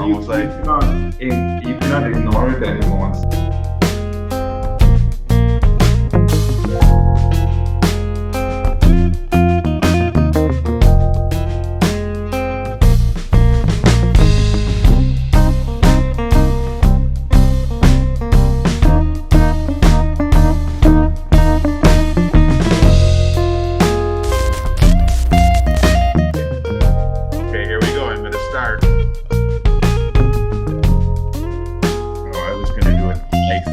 almost like you cannot ignore it anymore. okay, here we go. I'm going to start. Oh, I was going to do it nice.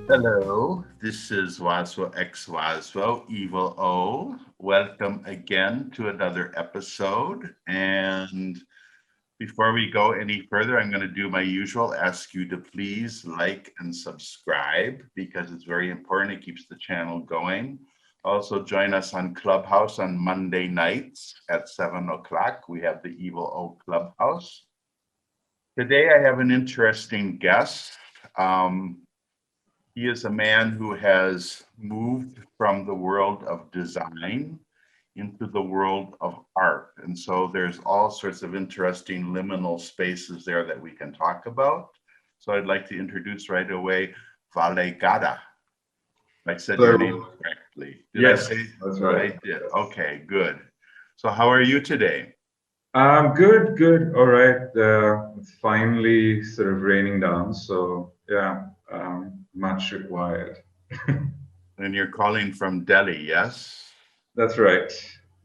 Hello, this is Waswo X Waswo, Evil O. Welcome again to another episode. And before we go any further, I'm going to do my usual, ask you to please like and subscribe because it's very important. It keeps the channel going. Also join us on Clubhouse on Monday nights at 7 o'clock. We have the Evil O Clubhouse. Today I have an interesting guest. He is a man who has moved from the world of design into the world of art. And so there's all sorts of interesting liminal spaces there that we can talk about. So I'd like to introduce right away Valay Gada. I said your name correctly. Did Yes, I say? that's right. I did. Okay, good. So how are you today? Good. All right. It's finally sort of raining down, so yeah, much required. And you're calling from Delhi, yes? That's right.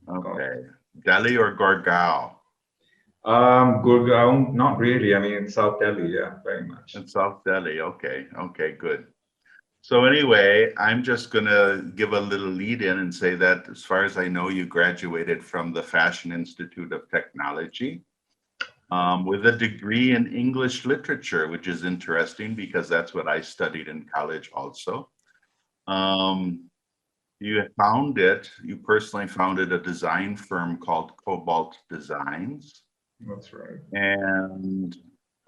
Okay. Delhi or Gurgaon? Gurgaon, not really. I mean, it's South Delhi, yeah, very much. In South Delhi. Okay, good. So anyway, I'm just going to give a little lead in and say that as far as I know, you graduated from the Fashion Institute of Technology with a degree in English literature, which is interesting because that's what I studied in college also. You personally founded a design firm called Cobalt Designs. That's right. And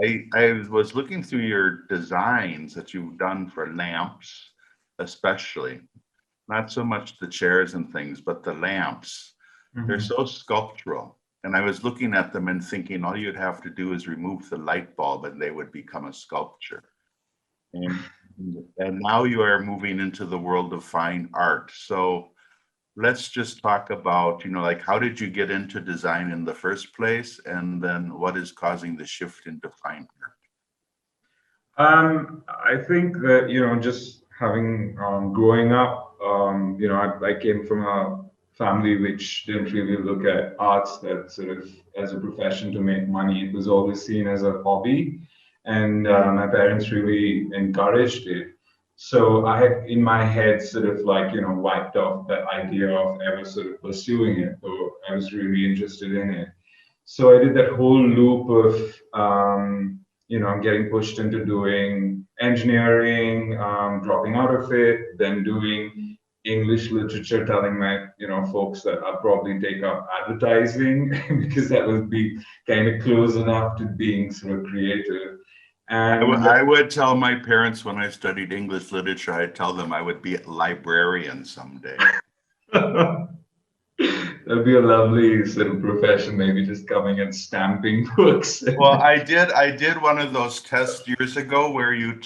I was looking through your designs that you've done for lamps, especially, not so much the chairs and things, but the lamps. They're so sculptural. And I was looking at them and thinking all you'd have to do is remove the light bulb and they would become a sculpture. And now you are moving into the world of fine art. So let's just talk about, like how did you get into design in the first place? And then what is causing the shift into fine art? I think that, just having growing up, I came from a family which didn't really look at arts that sort of as a profession to make money. It was always seen as a hobby, and my parents really encouraged it. So I had in my head sort of like, wiped off that idea of ever sort of pursuing it, though I was really interested in it. So I did that whole loop of, getting pushed into doing engineering, dropping out of it, then doing English literature, telling my, folks that I'll probably take up advertising because that would be kind of close enough to being sort of creative. And I would tell my parents when I studied English literature, I'd tell them I would be a librarian someday. that'd be a lovely sort of profession, maybe just coming and stamping books. Well, I did one of those tests years ago where you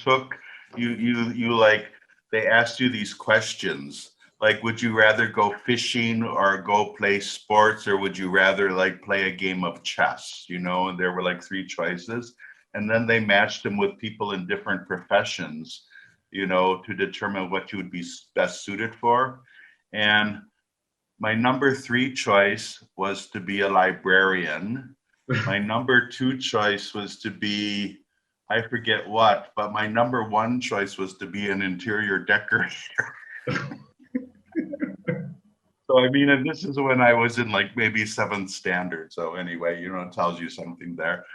like they asked you these questions. Like, would you rather go fishing or go play sports, or would you rather like play a game of chess? And there were like three choices. And then they matched them with people in different professions, to determine what you would be best suited for. And my number 3 choice was to be a librarian. My number 2 choice was to be, I forget what, but my number 1 choice was to be an interior decorator. So, I mean, and this is when I was in like maybe 7th standard. So anyway, it tells you something there.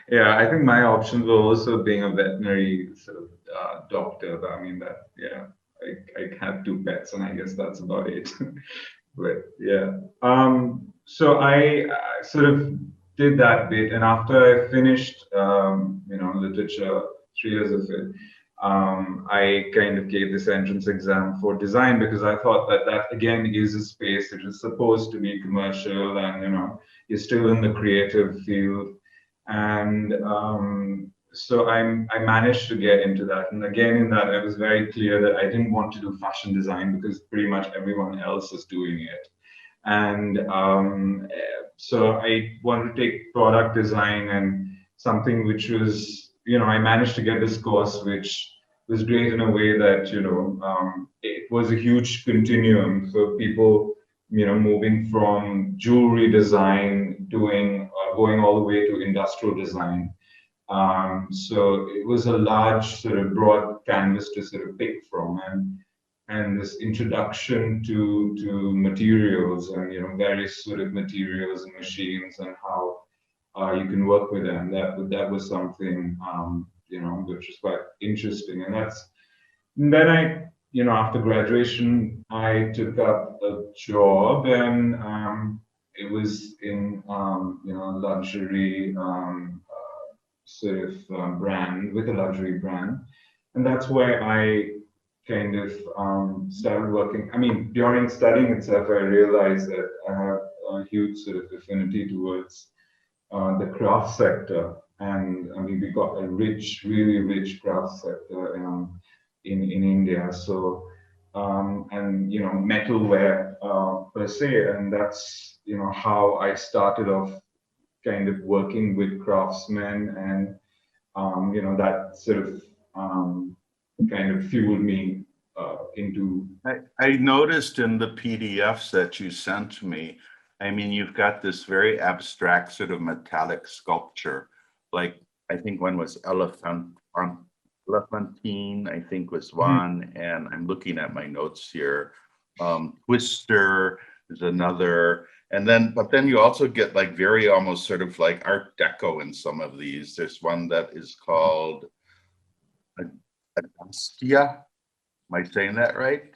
Yeah, I think my options were also being a veterinary sort of doctor. I mean, I had 2 pets, and I guess that's about it. But yeah, so I sort of did that bit, and after I finished, literature, 3 years of it, I kind of gave this entrance exam for design because I thought that that again is a space that is supposed to be commercial and you're still in the creative field. And so I managed to get into that. And again, in that, I was very clear that I didn't want to do fashion design because pretty much everyone else is doing it. And so I wanted to take product design and something which was, I managed to get this course, which was great in a way that, it was a huge continuum for people, moving from jewelry design, going all the way to industrial design. So it was a large sort of broad canvas to sort of pick from, and this introduction to materials and various sort of materials and machines and how you can work with them. That was something which was quite interesting, and then after graduation I took up a job, and it was in luxury sort of brand, with a luxury brand, and that's where I kind of started working. I mean, during studying itself, I realized that I have a huge sort of affinity towards the craft sector, and I mean, we got a really rich craft sector in India. So and metalware per se, and that's how I started off kind of working with craftsmen, and that sort of kind of fueled me into. I noticed in the PDFs that you sent me, I mean, you've got this very abstract sort of metallic sculpture, like I think one was elephantine, I think was one, and I'm looking at my notes here. Twister is another, but then you also get like very almost sort of like Art Deco in some of these. There's one that is called Agastya. Am I saying that right?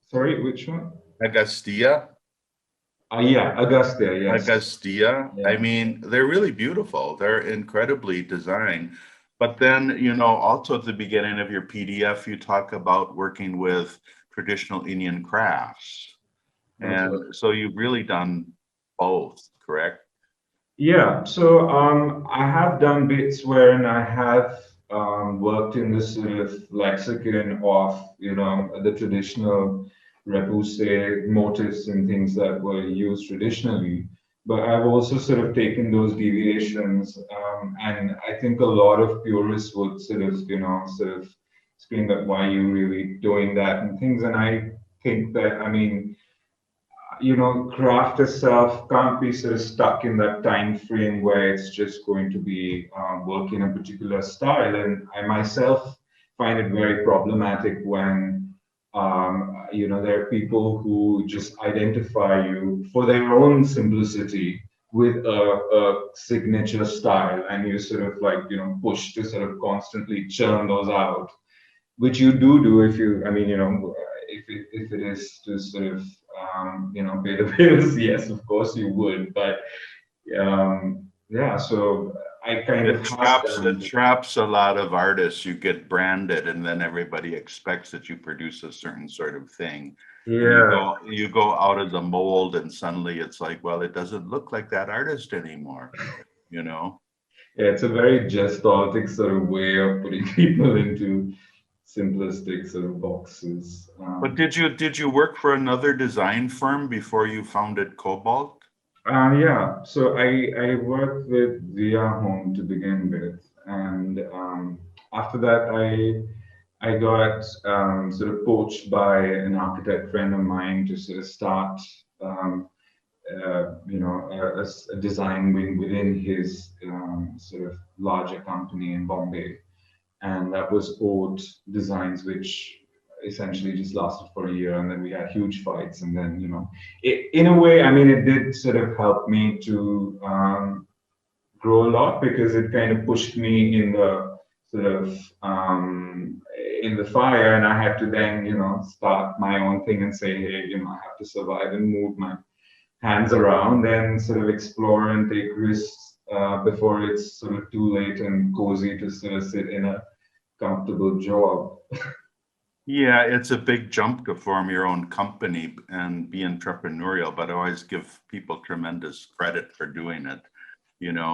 Sorry, which one? Agastya. Yeah, Agastya, yes. Agastya. Yeah. I mean, they're really beautiful. They're incredibly designed. But then, also at the beginning of your PDF, you talk about working with traditional Indian crafts. And right. So you've really done both, correct? Yeah, so I have done bits wherein I have worked in this sort of lexicon of, the traditional repoussé motifs and things that were used traditionally. But I've also sort of taken those deviations, and I think a lot of purists would sort of scream that why are you really doing that and things. And I think that, I mean, craft itself can't be sort of stuck in that time frame where it's just going to be work in a particular style. And I myself find it very problematic when there are people who just identify you for their own simplicity with a signature style, and you sort of like push to sort of constantly churn those out, which you do if you, I mean, if it is to sort of pay the bills, yes, of course you would. But yeah, so I kind of it traps a lot of artists. You get branded, and then everybody expects that you produce a certain sort of thing. Yeah, you go out of the mold, and suddenly it's like, well, it doesn't look like that artist anymore. Yeah, it's a very gestalt sort of way of putting people into simplistic sort of boxes. But did you work for another design firm before you founded Cobalt? Yeah, so I worked with Via Home to begin with, and after that I got sort of poached by an architect friend of mine to sort of start a design wing within his sort of larger company in Bombay. And that was Oat Designs, which essentially just lasted for a year, and then we had huge fights. And then in a way, I mean, it did sort of help me to grow a lot, because it kind of pushed me in the sort of in the fire, and I had to then start my own thing and say, hey, I have to survive and move my hands around and sort of explore and take risks before it's sort of too late and cozy to sort of sit in a comfortable job. Yeah, it's a big jump to form your own company and be entrepreneurial, but I always give people tremendous credit for doing it,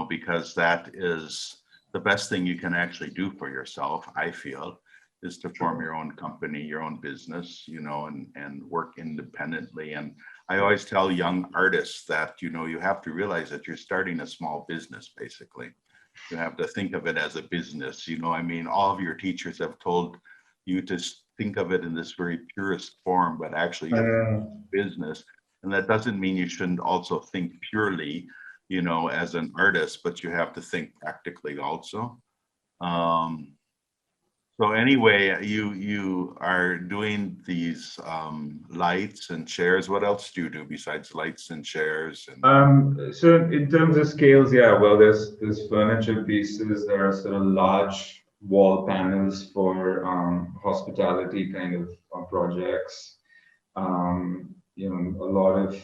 because that is the best thing you can actually do for yourself, I feel, is to form your own company, your own business, and work independently. And I always tell young artists that, you have to realize that you're starting a small business, basically. You have to think of it as a business, I mean, all of your teachers have told you to think of it in this very purest form, but actually it's business. And that doesn't mean you shouldn't also think purely, as an artist, but you have to think practically also. So anyway, you are doing these lights and chairs. What else do you do besides lights and chairs? So in terms of scales, yeah, well, there's furniture pieces. There are sort of large wall panels for hospitality kind of projects. A lot of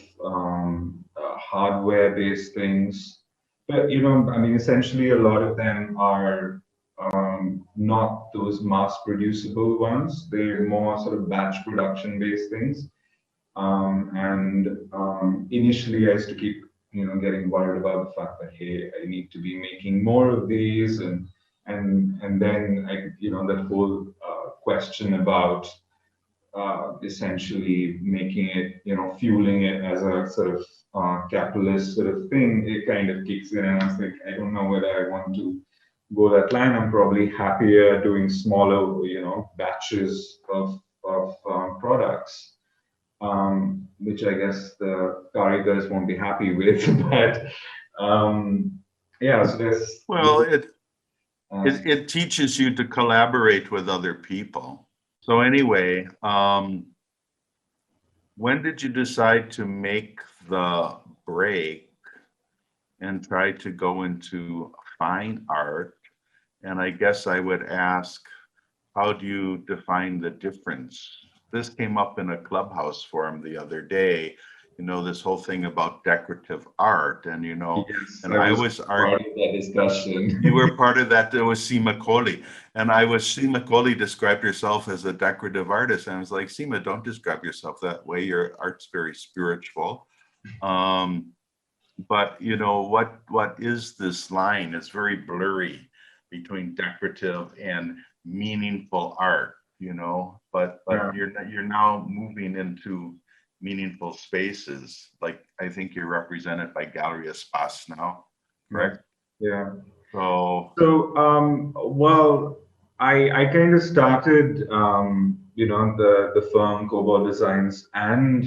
hardware-based things. But I mean, essentially, a lot of them are not those mass-producible ones. They're more sort of batch production-based things. Initially, I used to keep, getting worried about the fact that, hey, I need to be making more of these, and then that whole question about essentially making it, fueling it as a sort of capitalist sort of thing, it kind of kicks in, and I was like, I don't know whether I want to go that line. I'm probably happier doing smaller, batches of products. Which I guess the karigars won't be happy with, but yeah, so there's it teaches you to collaborate with other people. So anyway, when did you decide to make the break and try to go into fine art? And I guess I would ask, how do you define the difference? This came up in a Clubhouse forum the other day, this whole thing about decorative art, and yes, and I was part of that discussion. You were part of that. There was Seema Kohli, and Seema Kohli described herself as a decorative artist, and I was like, Seema, don't describe yourself that way. Your art's very spiritual. But what is this line? It's very blurry between decorative and meaningful art, but Yeah. you're now moving into meaningful spaces. Like, I think you're represented by Gallery Espace now, correct? Yeah. So well, I kind of started, the firm Cobalt Designs and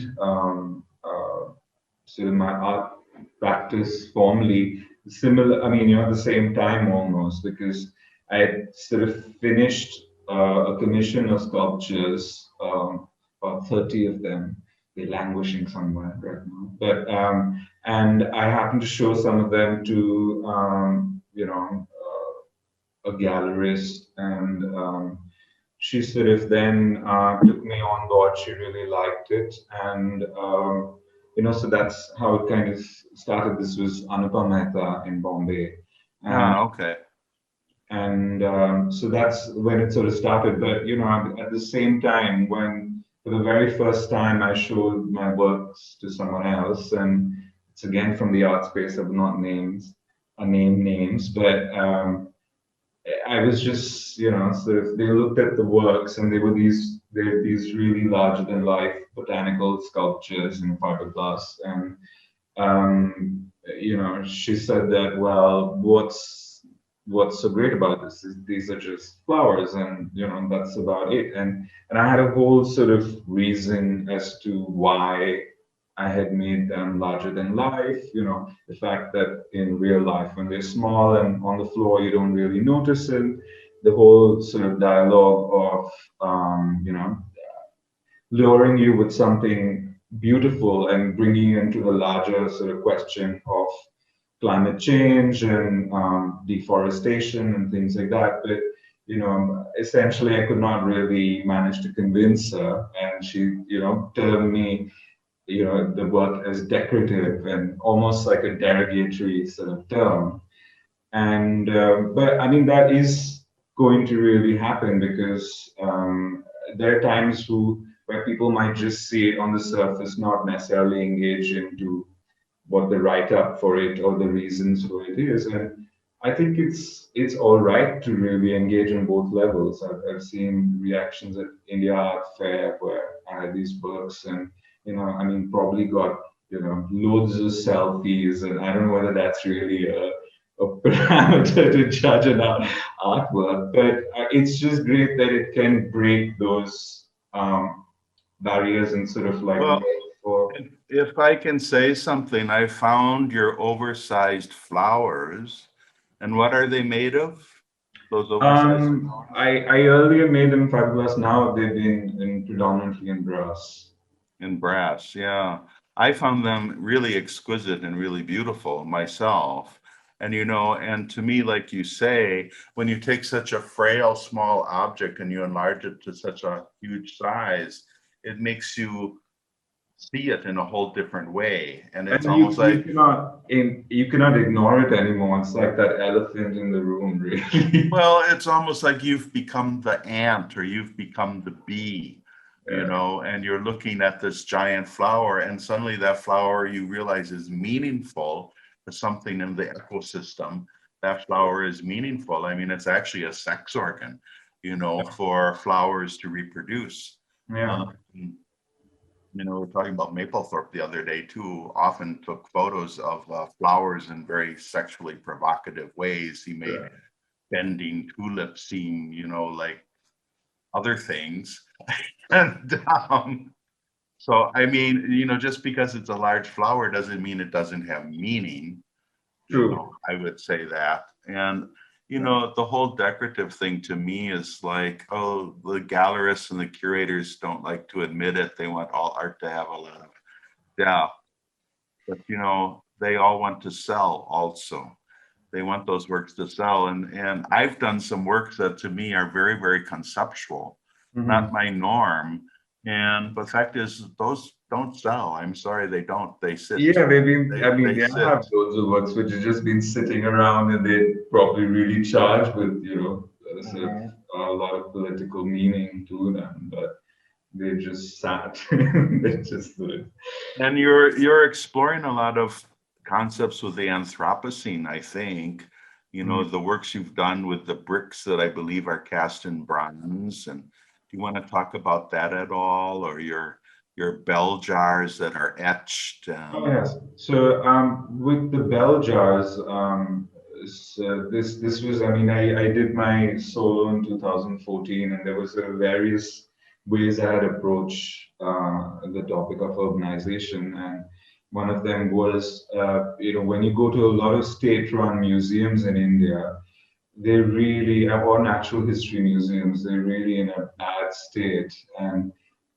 sort of my art practice formally similar. I mean, at the same time almost, because I had sort of finished a commission of sculptures, about 30 of them. They're languishing somewhere right now, but and I happened to show some of them to a gallerist, and she sort of then took me on board. She really liked it, and so that's how it kind of started. This was Anupam Mehta in Bombay. okay. And so that's when it sort of started. But at the same time, when for the very first time I showed my works to someone else, and it's again from the art space of not name names, but I was just sort of, they looked at the works, and they're these really larger than life botanical sculptures in fiberglass, and she said that, well, what's so great about this is these are just flowers, and that's about it. And I had a whole sort of reason as to why I had made them larger than life. The fact that in real life, when they're small and on the floor, you don't really notice it. The whole sort of dialogue of luring you with something beautiful and bringing you into the larger sort of question of climate change and deforestation and things like that. But essentially, I could not really manage to convince her, and she termed me the work as decorative and almost like a derogatory sort of term. And but I mean, that is going to really happen because there are times where people might just see it on the surface, not necessarily engage into what the write up for it or the reasons for it is. And I think it's all right to really engage on both levels. I've seen reactions at India Art Fair where I had these books and, I mean, probably got, loads of selfies. And I don't know whether that's really a parameter to judge an artwork, but it's just great that it can break those barriers and sort of like Well, work for. if I can say something, I found your oversized flowers. And what are they made of? Those oversized flowers? I earlier made them fiberglass. Now they've been predominantly in brass. In brass, yeah. I found them really exquisite and really beautiful myself. And and to me, like you say, when you take such a frail, small object and you enlarge it to such a huge size, it makes you see it in a whole different way. And it's And you almost you like, cannot you cannot ignore it anymore. It's like that elephant in the room, really. well, it's almost like you've become the ant or you've become the bee, Yeah, and you're looking at this giant flower, and suddenly that flower you realize is meaningful to something in the ecosystem. That flower is meaningful. I mean, it's actually a sex organ, for flowers to reproduce. yeah, Um, we're talking about Maplethorpe the other day too. Often took photos of flowers in very sexually provocative ways. He made yeah. bending tulips seem, like other things. And so, I mean, just because it's a large flower doesn't mean it doesn't have meaning. True. I would say that. And, Yeah. the whole decorative thing to me is like, oh, the gallerists and the curators don't like to admit it. They want all art to have a lot of depth, but, they all want to sell also. They want those works to sell. And I've done some works that to me are very, very conceptual, not Mhm. my norm. And the fact is, those don't sell. I'm sorry, they don't. They sit. Yeah, they've been. I mean, They they sit. have loads of works which have just been sitting around, and they probably really charged with, sort of Mhm. a lot of political meaning to them, but they just sat. They just sort of. And you're exploring a lot of concepts with the Anthropocene, I think. Mhm. The works you've done with the bricks that I believe are cast in bronze. And do you want to talk about that at all, or your bell jars that are etched? Oh, yes. So with the bell jars, so this was, I mean, I did my solo in 2014, and there was various ways I had approached the topic of urbanization, and one of them was, when you go to a lot of state-run museums in India, they really, or natural history museums, they're really in a bad state. And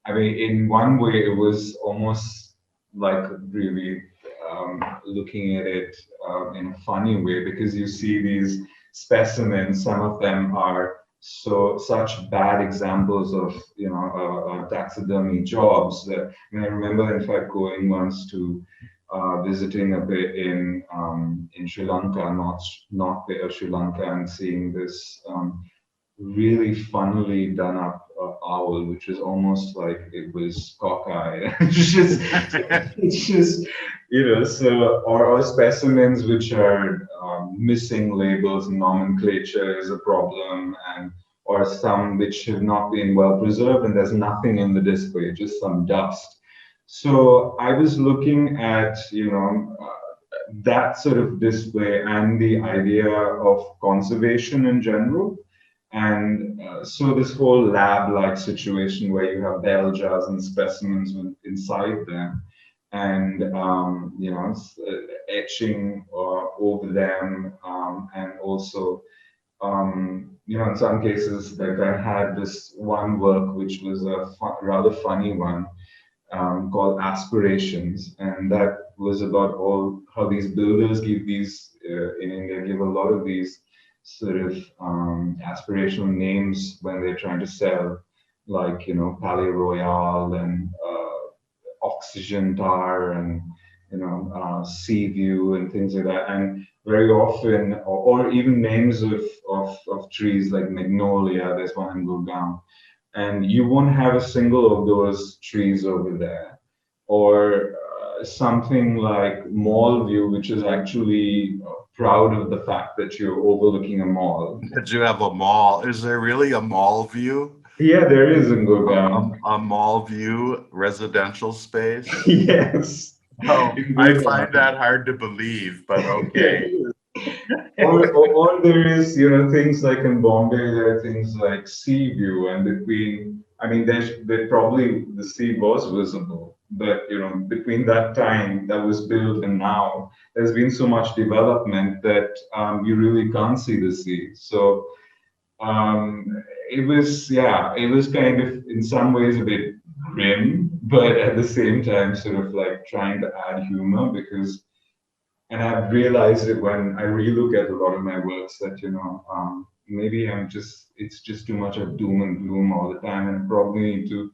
I mean, in one way, it was almost like really looking at it in a funny way because you see these specimens, some of them are such bad examples of taxidermy jobs that I mean I remember in fact going once to visiting a bit in Sri Lanka, north bit of Sri Lanka, and seeing this really funnily done up owl, which is almost like it was cockeyed. It's just so or specimens which are missing labels and nomenclature is a problem, and or some which have not been well preserved and there's nothing in the display, just some dust. So I was looking at, that sort of display and the idea of conservation in general. And so this whole lab-like situation where you have bell jars and specimens inside them, and etching over them, and also in some cases, like I had this one work which was a rather funny one called Aspirations, and that was about all how these builders give these in India give a lot of these sort of aspirational names when they're trying to sell, like Palais Royal and Oxygen Tar and sea view and things like that. And very often, or even names of trees like magnolia, there's one in Gurgaon, and you won't have a single of those trees over there. Or something like mall view, which is actually proud of the fact that you're overlooking a mall. Did you have a mall? Is there really a mall view? Yeah, there is in A, Gurgaon. a mall view residential space? Yes, Oh, in I find Gurgaon. that hard to believe, but okay. Or there is, things like in Bombay, there are things like sea view, and between, I mean, there probably the sea was visible, but between that time that was built and now, there's been so much development that you really can't see the sea. So it was kind of in some ways a bit grim, but at the same time, sort of like trying to add humor because and I've realized it when I relook at a lot of my works that maybe it's just too much of doom and gloom all the time, and I probably need to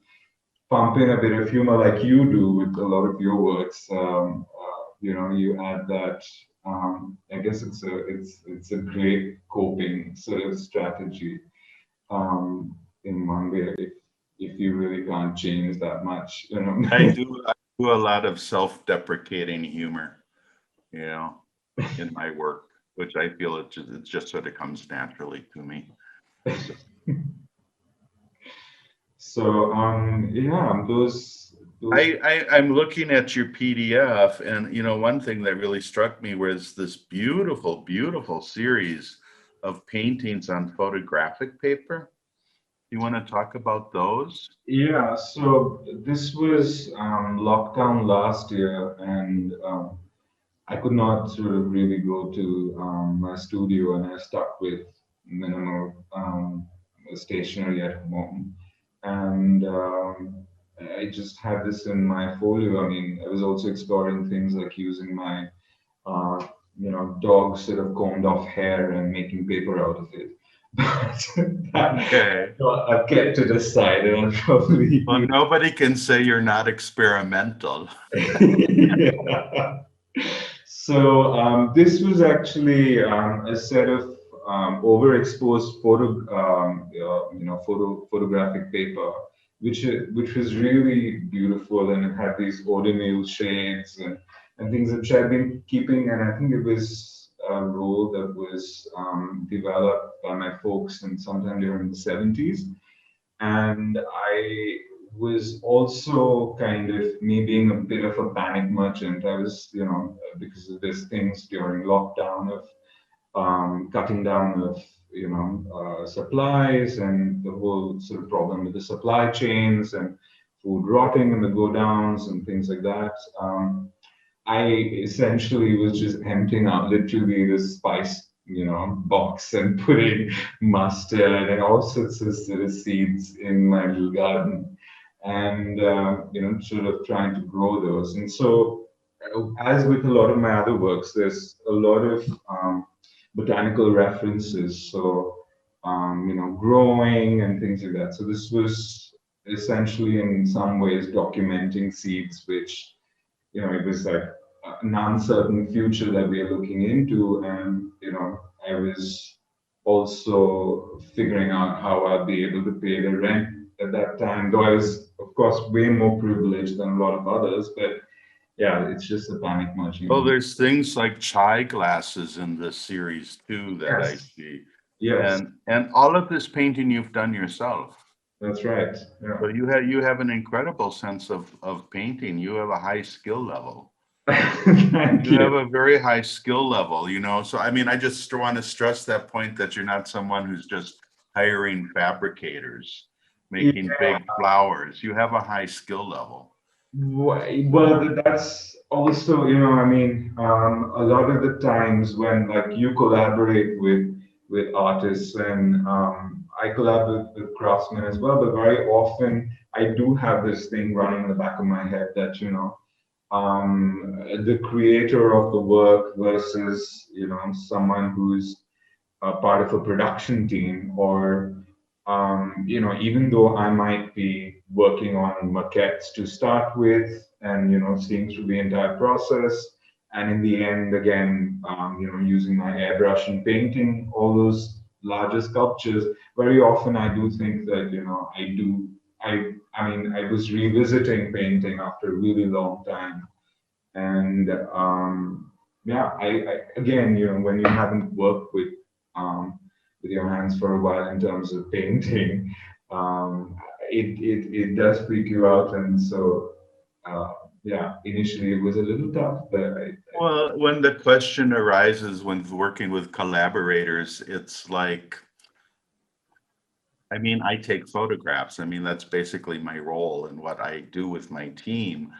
pump in a bit of humor like you do with a lot of your works. You add that. I guess it's a great coping sort of strategy in one way if you really can't change that much. I do a lot of self-deprecating humor, you know, in my work, which I feel it just sort of comes naturally to me. So So yeah, those I'm looking at your PDF, and one thing that really struck me was this beautiful, beautiful series of paintings on photographic paper. You want to talk about those? Yeah, so this was lockdown last year, and I could not sort of really go to my studio, and I stuck with minimal stationery at home. And I just had this in my folio. I mean, I was also exploring things like using my uh, dog sort of combed off hair and making paper out of it. But Okay. I've kept it aside, and I'll probably Well, nobody can say you're not experimental. yeah. So this was actually a set of overexposed photographic paper, which was really beautiful, and it had these ordinal shades and things which I've been keeping, and I think it was a role that was developed by my folks in sometime during the 70s. And I was also kind of me being a bit of a panic merchant. I was, because of these things during lockdown of cutting down of, supplies and the whole sort of problem with the supply chains and food rotting in the go downs and things like that. I essentially was just emptying out literally this spice, box and putting mustard and all sorts of sort of seeds in my little garden, and sort of trying to grow those. And so, as with a lot of my other works, there's a lot of botanical references. So, growing and things like that. So this was essentially in some ways documenting seeds which it was like an uncertain future that we are looking into. And, I was also figuring out how I'd be able to pay the rent at that time, though I was, of course, way more privileged than a lot of others. But yeah, it's just a panic Oh, merchant. there's things like chai glasses in this series too that I Yes. see. Yes, And all of this painting you've done yourself. that's right. So you have an incredible sense of painting. You have a high skill level. Yeah. Thank You have you. a very high skill level, So I mean, I just want to stress that point that you're not someone who's just hiring fabricators, making Yeah. big flowers. You have a high skill level. Well, that's also, I mean, a lot of the times when like you collaborate with artists, and I collaborate with craftsmen as well, but very often I do have this thing running in the back of my head that, the creator of the work versus, someone who's part of a production team, or even though I might be working on maquettes to start with, and seeing through the entire process. And in the end, again, using my airbrush and painting all those larger sculptures. Very often, I do think that I was revisiting painting after a really long time, and yeah, I again, when you haven't worked with your hands for a while in terms of painting, it does freak you out, and so yeah, initially it was a little tough, but Well, when the question arises when working with collaborators, it's like, I mean, I take photographs. I mean, that's basically my role and what I do with my team.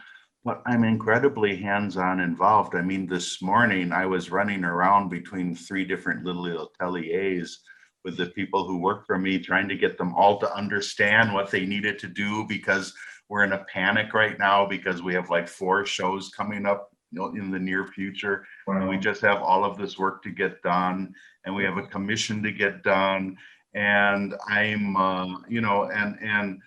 But I'm incredibly hands-on involved. I mean, this morning I was running around between 3 different little ateliers with the people who work for me, trying to get them all to understand what they needed to do, because we're in a panic right now because we have like 4 shows coming up, in the near future. And we just have all of this work to get done, and we have a commission to get done. And I'm, and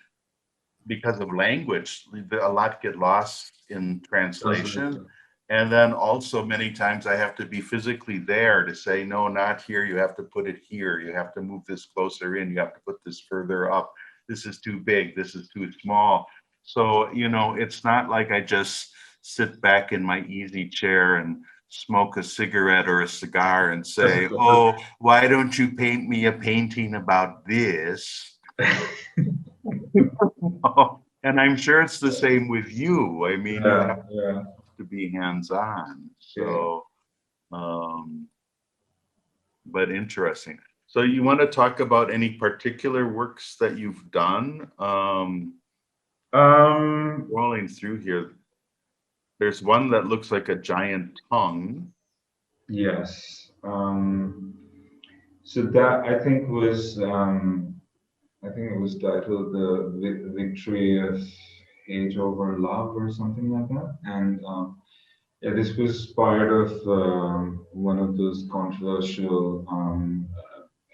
because of language, a lot get lost in translation. And then also many times I have to be physically there to say, no, not here. You have to put it here. You have to move this closer in. You have to put this further up. This is too big. This is too small. So, it's not like I just sit back in my easy chair and smoke a cigarette or a cigar and say, oh, why don't you paint me a painting about this? And I'm sure it's the same with you. I mean, you have to be hands-on. So, but interesting. So you want to talk about any particular works that you've done? Rolling through here, there's one that looks like a giant tongue. Yes. So that I think it was titled "The Victory of Hate Over Love" or something like that. And yeah, this was part of one of those controversial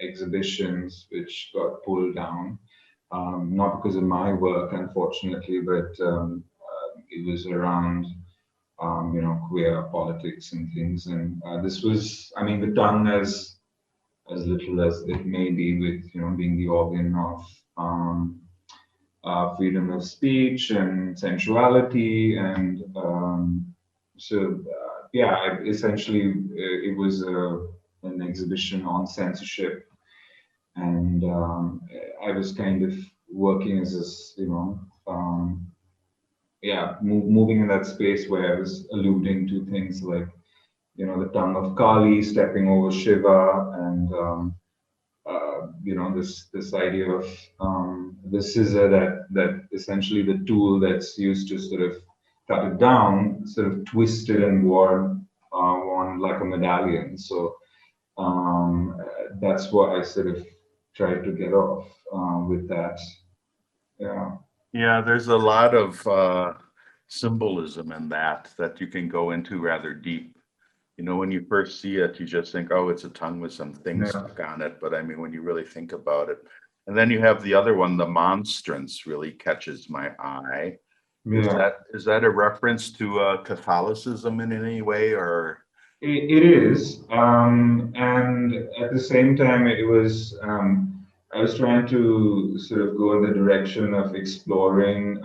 exhibitions which got pulled down. Not because of my work, unfortunately, but it was around queer politics and things. And this was, I mean, the tongue as little as it may be, with being the organ of freedom of speech and sensuality, and yeah, essentially it was an exhibition on censorship, and I was kind of working as this, yeah, moving in that space where I was alluding to things like the tongue of Kali stepping over Shiva, and this idea of the scissor that essentially the tool that's used to sort of cut it down, sort of twisted and worn like a medallion. So that's what I sort of tried to get off with that. Yeah. Yeah, there's a lot of symbolism in that you can go into rather deep. When you first see it, you just think, oh, it's a tongue with some things stuck on it. But I mean, when you really think about it, and then you have the other one, the Monstrance, really catches my eye. Yeah. Is that a reference to Catholicism in any way, or? It is, and at the same time, it was. I was trying to sort of go in the direction of exploring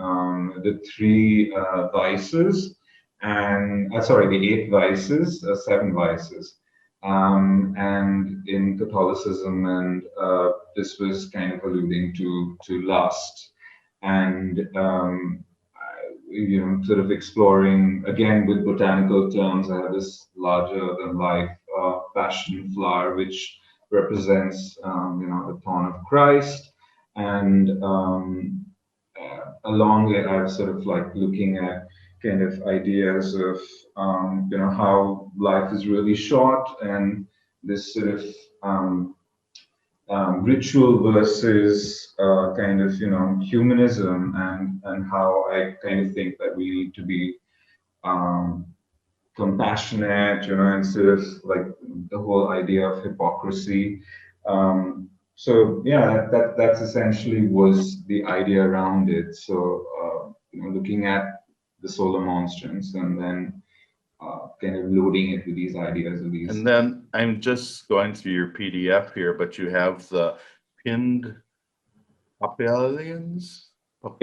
the 3 vices, and sorry, the 8 vices, 7 vices, and in Catholicism, and this was kind of alluding to lust, and sort of exploring again with botanical terms. I have this larger than life passion flower, which represents, the thorn of Christ, and along it, I was sort of like looking at kind of ideas of, how life is really short, and this sort of ritual versus kind of humanism, and how I kind of think that we need to be um, compassionate, instead of like the whole idea of hypocrisy. So yeah, that's essentially was the idea around it. So looking at the solar monstrance, and then kind of loading it with these ideas of these. And then I'm just going through your PDF here, but you have the pinned papillions. So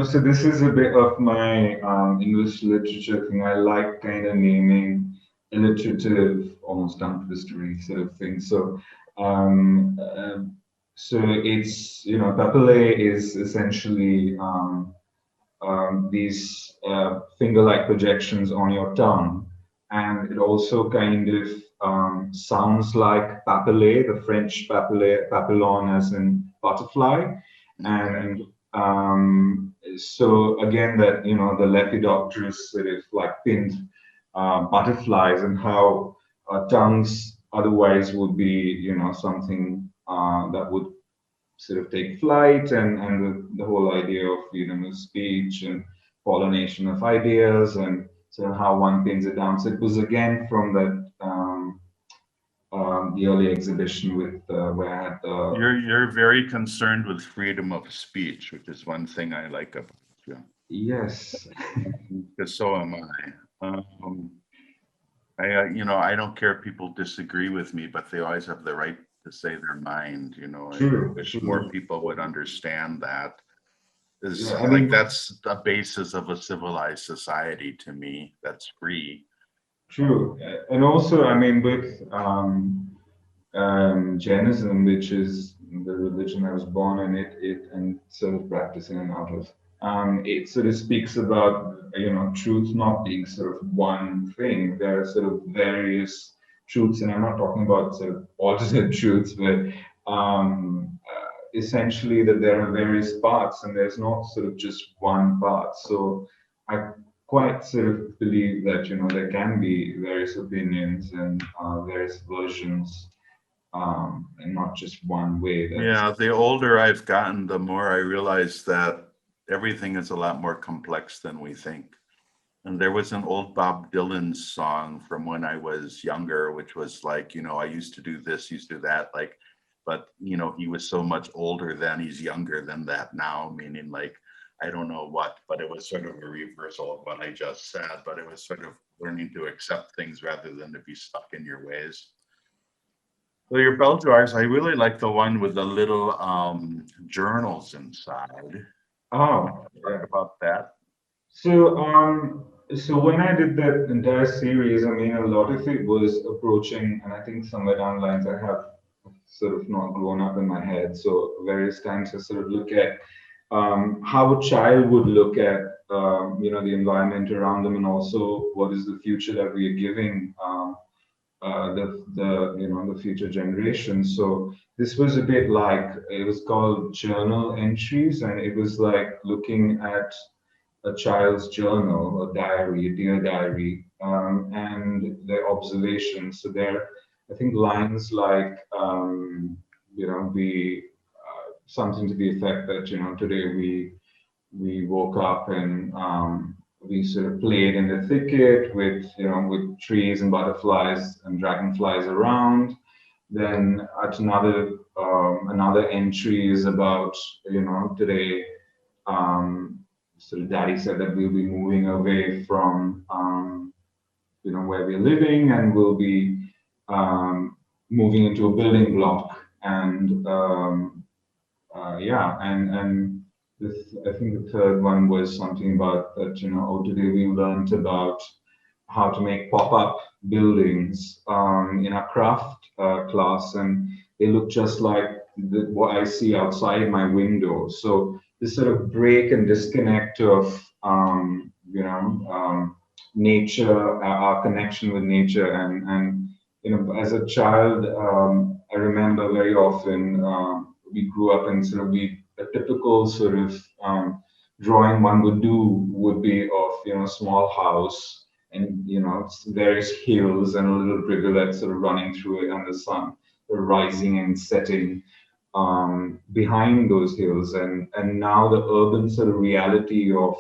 so this is a bit of my English literature thing. I like kind of naming alliterative, almost tongue twistery sort of thing. Um, uh, so it's, papillae is essentially these finger-like projections on your tongue, and it also kind of sounds like papillae, the French papillon as in butterfly, and so again that the lepidopterous sort of like pinned butterflies, and how tongues otherwise would be something that would sort of take flight, and the whole idea of freedom of speech and pollination of ideas, and sort of how one pins it down. So it was again from that the early exhibition with where I had the. You're very concerned with freedom of speech, which is one thing I like about you. Yes. Because so am I. I don't care if people disagree with me, but they always have the right to say their mind. True, I wish true. more people would understand that. Yeah, That's the basis of a civilized society to me. That's free. true. And also, I mean, with Jainism, which is the religion I was born in, it and sort of practicing and out of. It sort of speaks about truth not being sort of one thing. There are sort of various truths, and I'm not talking about sort of alternate truths, but essentially that there are various parts, and there's not sort of just one part. So I quite sort of believe that there can be various opinions and various versions, and not just one way. Yeah, the older I've gotten, the more I realize that everything is a lot more complex than we think. And there was an old Bob Dylan song from when I was younger, which was like, I used to do this, used to do that, like, but he was so much older then, he's younger than that now, meaning like, I don't know what, but it was sort of a reversal of what I just said, but it was sort of learning to accept things rather than to be stuck in your ways. So your bell jars, I really like the one with the little journals inside. Oh, Talk about that. so when I did that entire series, I mean, a lot of it was approaching, and I think somewhere down the lines I have sort of not grown up in my head. So various times I sort of look at how a child would look at the environment around them, and also what is the future that we are giving the future generations. So this was a bit like, it was called journal entries, and it was like looking at a child's journal, a diary, a dear diary, and their observations. So there, I think lines like, we something to the effect that today we woke up and we sort of played in the thicket with trees and butterflies and dragonflies around. Then at another entry is about today. Sort of daddy said that we'll be moving away from where we're living, and we'll be moving into a building block, and and this, I think the third one was something about that, today we learned about how to make pop-up buildings in our craft class, and they look just like what I see outside my window. So this sort of break and disconnect of nature, our connection with nature, and as a child, I remember very often we grew up in sort of a typical sort of drawing one would do would be of small house, and various hills and a little rivulet sort of running through it, and the sun rising and setting behind those hills, and now the urban sort of reality of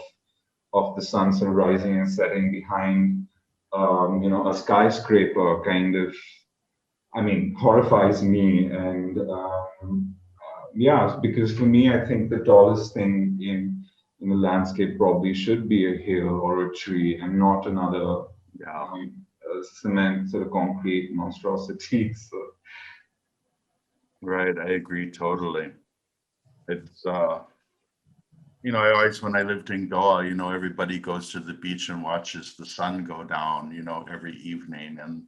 the sun sort of rising and setting behind a skyscraper kind of, I mean, horrifies me. And yeah, because for me, I think the tallest thing in the landscape probably should be a hill or a tree and not another Yeah, cement sort of concrete monstrosity. So right. I agree totally. It's I always, when I lived in Goa, everybody goes to the beach and watches the sun go down, every evening. And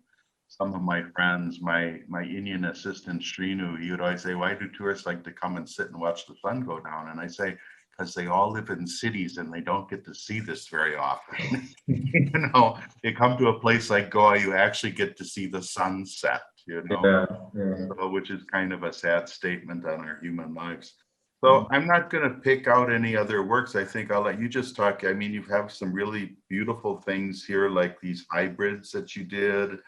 some of my friends, my Indian assistant Srinu, he would always say, "Why do tourists like to come and sit and watch the sun go down?" And I say, because they all live in cities and they don't get to see this very often. You come to a place like Goa, you actually get to see the sunset, yeah, yeah. so, which is kind of a sad statement on our human lives. So I'm not going to pick out any other works. I think I'll let you just talk. I mean, you have some really beautiful things here, like these hybrids that you did.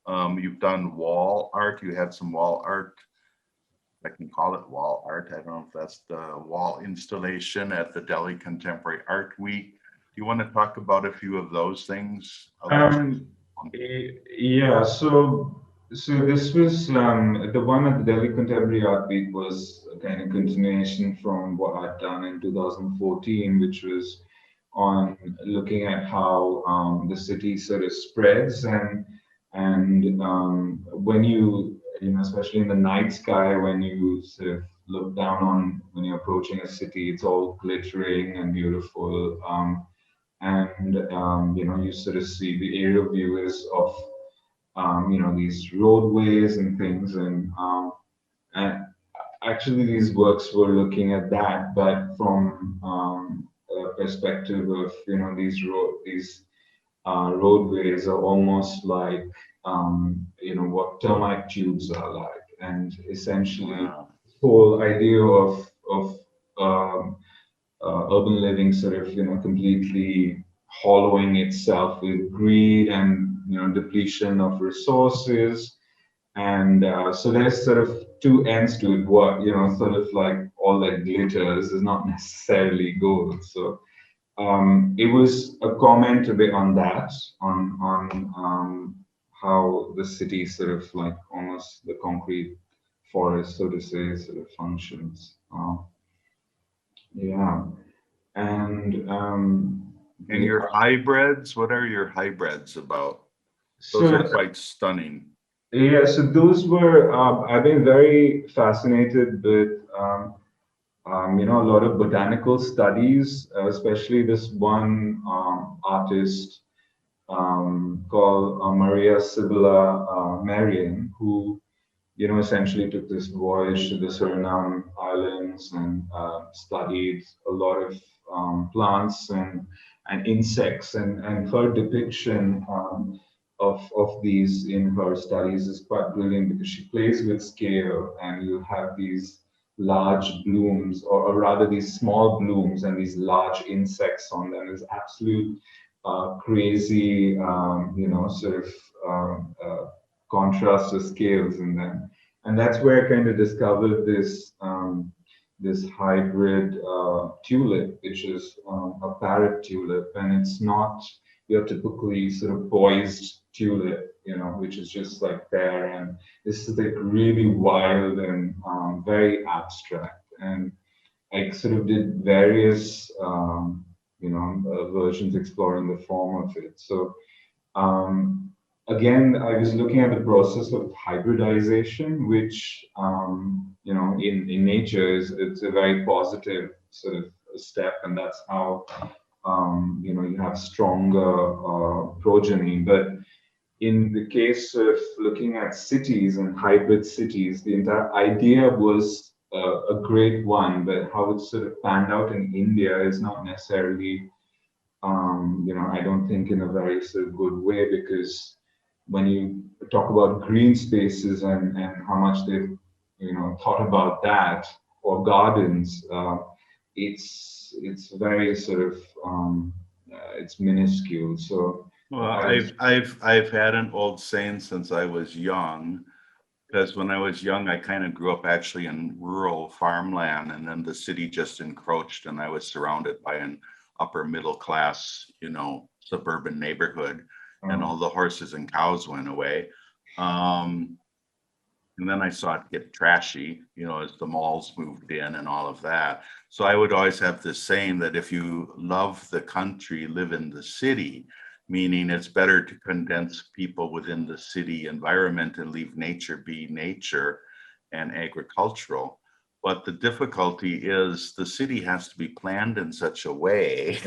You've done wall art. You had some wall art. I can call it wall art. I don't know if that's the wall installation at the Delhi Contemporary Art Week. Do you want to talk about a few of those things? Um, yeah, so this was the one at the Delhi Contemporary Art Week was a kind of continuation from what I'd done in 2014, which was on looking at how the city sort of spreads and when especially in the night sky, when you sort of look down on when you're approaching a city, it's all glittering and beautiful. And you sort of see the aerial views of these roadways and things, and actually these works were looking at that, but from a perspective of these roadways are almost like what termite tubes are like, and essentially Wow. whole idea of um, urban living sort of completely hollowing itself with greed and depletion of resources, and so there's sort of two ends to it. What sort of like all that glitters is not necessarily gold. So it was a comment a bit on that, on how the city sort of like almost the concrete forest, so to say, sort of functions. Yeah. And And your hybrids, what are your hybrids about? Those are so quite stunning. yeah, so those were I've been very fascinated with a lot of botanical studies, especially this one artist called Maria Sibylla Marian, who essentially took this voyage to the Suriname Islands and studied a lot of plants and insects, and her depiction of these in her studies is quite brilliant because she plays with scale, and you have these large blooms, or rather these small blooms and these large insects on them. There's absolute crazy, sort of contrast of scales in them, and that's where I kind of discovered this hybrid tulip, which is a parrot tulip, and it's not your typically sort of poised tulip, which is just like there, and this is like really wild and very abstract. And I sort of did various versions exploring the form of it. So um, again, I was looking at the process of hybridization, which in nature it's a very positive sort of step, and that's how you have stronger progeny. But in the case of looking at cities and hybrid cities, the entire idea was a great one, but how it sort of panned out in India is not necessarily I don't think in a very sort of good way, because when you talk about green spaces and how much they've, thought about that, or gardens, it's very sort of, it's minuscule. So Well, I was, I've had an old saying since I was young, because when I was young, I kind of grew up actually in rural farmland, and then the city just encroached, and I was surrounded by an upper middle class, suburban neighborhood, and uh, all the horses and cows went away. Um, And then I saw it get trashy, as the malls moved in and all of that. So I would always have this saying that if you love the country, live in the city, meaning it's better to condense people within the city environment and leave nature be nature and agricultural. But the difficulty is the city has to be planned in such a way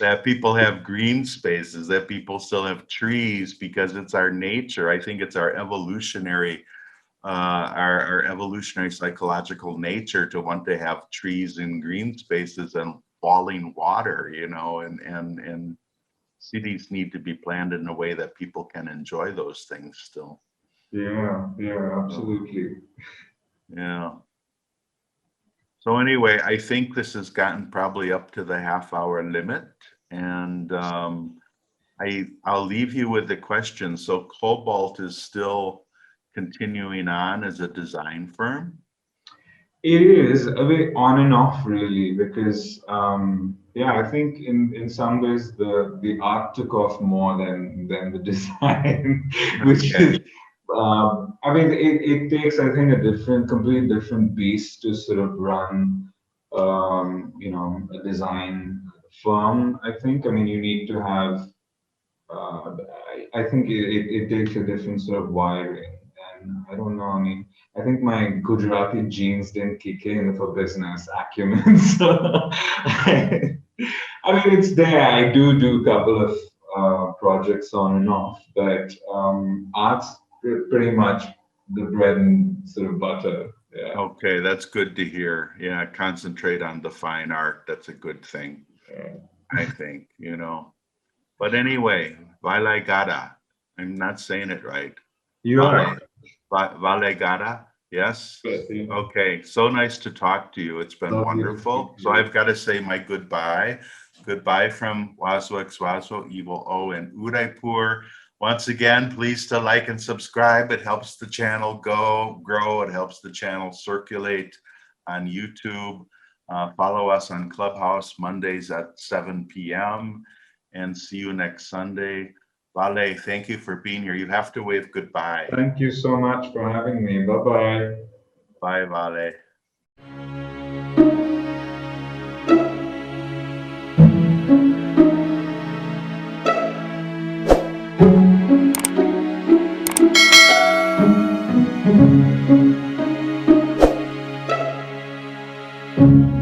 that people have green spaces, that people still have trees, because it's our nature. I think it's our evolutionary psychological nature to want to have trees and green spaces and falling water, and cities need to be planned in a way that people can enjoy those things still. Yeah, absolutely. Yeah. So anyway, I think this has gotten probably up to the half-hour limit, and I'll leave you with the question. So Cobalt is still continuing on as a design firm? It is a bit on and off, really, because I think in some ways the art took off more than the design, which is I mean it takes, I think, a completely different beast to sort of run a design firm. I think, I mean, you need to have I think it takes a different sort of wiring. And I don't know, I mean, I think my Gujarati genes didn't kick in for business acumen. So, I mean, it's there. I do a couple of projects on and off, but art's pretty much the bread and sort of butter. Yeah. Okay, that's good to hear. Yeah, concentrate on the fine art. That's a good thing, I think, But anyway, Valay Gada. I'm not saying it right. You are. Valay Gada, yes? Yes, yeah. Okay, so nice to talk to you. It's been Lovely to wonderful. speak to So you. I've got to say my goodbye. Goodbye from Waswa Xwaswa, Evil O, and Udaipur. Once again, please to like and subscribe. It helps the channel grow. It helps the channel circulate on YouTube. Follow us on Clubhouse Mondays at 7 p.m. and see you next Sunday. Valay, thank you for being here. You have to wave goodbye. Thank you so much for having me. Bye-bye. Bye, Valay. Thank you.